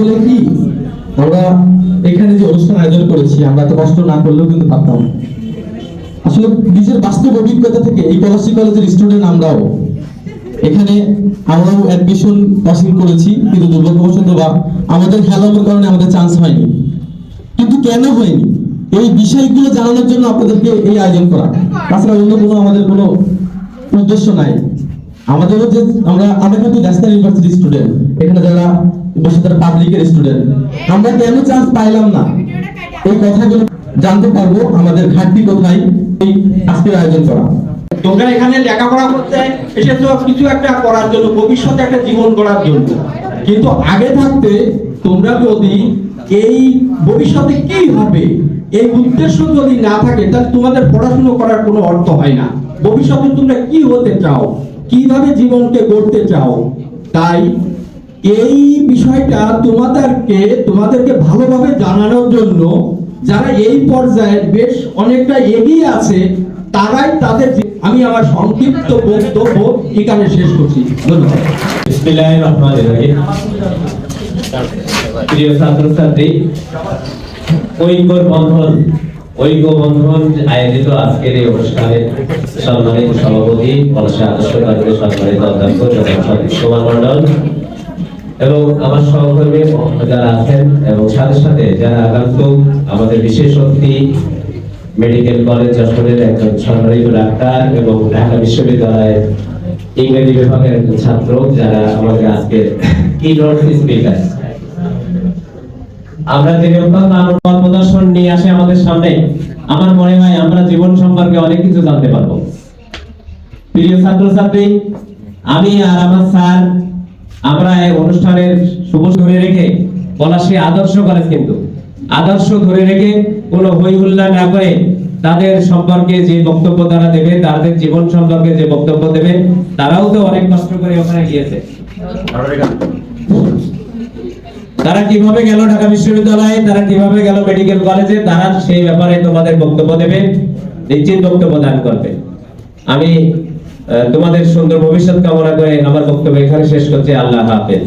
আসলে কি আমরা এখানে যে অনুষ্ঠান আয়োজন করেছি আমরা তো কষ্ট না করলেও কিন্তু পারতাম। আসলে নিজের বাস্তব অভিজ্ঞতা থেকে এই পলাশী কলেজের স্টুডেন্ট আমরাও অ্যাডমিশন পাসিং করেছি, কিন্তু দুর্ভাগ্যবশত বা আমাদের হেলানোর কারণে আমাদের চান্স হয়নি। কিন্তু কেন হয়নি এই বিষয়গুলো জানানোর জন্য আপনাদেরকে এই আয়োজন করা, তাছাড়া অন্য কোনো আমাদের কোনো উদ্দেশ্য নাই। আমাদেরও যে আমরা কিন্তু ন্যাশনাল ইউনিভার্সিটি স্টুডেন্ট, এখানে যারা উপস্থিত পাবলিকের স্টুডেন্ট, আমরা কেন চান্স পাইলাম না এই কথাগুলো জানতে পারবো আমাদের ঘাটতি কোথায়, এই আজকের আয়োজন করা। তোমরা এখানে লেখাপড়া করতে এসেছো কিছু একটা করার জন্য, ভবিষ্যতে একটা জীবন গড়ার জন্য, কিন্তু আগে থাকতে তোমরা যদি এই ভবিষ্যতে কি হবে এই উদ্দেশ্য যদি না থাকে তাহলে তোমাদের পড়াশোনা করার কোনো অর্থ হয় না। ভবিষ্যতে তোমরা কি হতে চাও, কিভাবে জীবনকে গড়তে চাও, তাই এই বিষয়টা তোমাদেরকে ভালোভাবে জানানোর জন্য যারা এই পর্যায়ে বেশ অনেকটা এগিয়ে আছে তারাই তাদের, আমি আমার সংক্ষিপ্ত বক্তব্য এখানে শেষ করছি। ধন্যবাদ। বিসমিল্লাহির রহমানির রহিম। প্রিয় ছাত্রছাত্রী, ঐক্য বন্ধন আয়োজিত আজকের এই অনুষ্ঠানে সম্মানিত সভাপতি পলাশী আদর্শ কলেজের সম্মানিত অধ্যক্ষ কুমার মন্ডল এবং আমার সহকর্মী যারা আছেন এবং সাথে সাথে যারা আগন্তুক, আমাদের বিশেষ অতিথি মেডিকেল কলেজ যশোরের একজন সম্মানিত ডাক্তার এবং ঢাকা বিশ্ববিদ্যালয়ের ইংরেজি বিভাগের একজন ছাত্র যারা আমাদের আজকের কিনোট স্পিকার। আমরা যে অত্যন্ত প্রদর্শন নিয়ে আসে আমাদের সামনে, আমার মনে হয় আমরা জীবন সম্পর্কে অনেক কিছু জানতে পারবো। প্রিয় ছাত্রছাত্রী, আমি আর আমার স্যার আমরা এই অনুষ্ঠানের শুভ ধরে রেখে পলাশী আদর্শ কলেজ কিন্তু আদর্শ ধরে রেখে কোনো হই হুল্লা না করে তাদের সম্পর্কে যে বক্তব্য তারা দেবে, তাদের জীবন সম্পর্কে যে বক্তব্য দেবে, তারাও তো অনেক কষ্ট করে ওখানে গিয়েছে। তারা কিভাবে গেল ঢাকা বিশ্ববিদ্যালয়ে, তারা কিভাবে গেল মেডিকেল কলেজে, তারা সেই ব্যাপারে তোমাদের বক্তব্য দেবে, নিশ্চিত বক্তব্য দান করবে। আমি তোমাদের সুন্দর ভবিষ্যৎ কামনা করে আমার বক্তব্য এখানে শেষ করছি। আল্লাহ হাফেজ।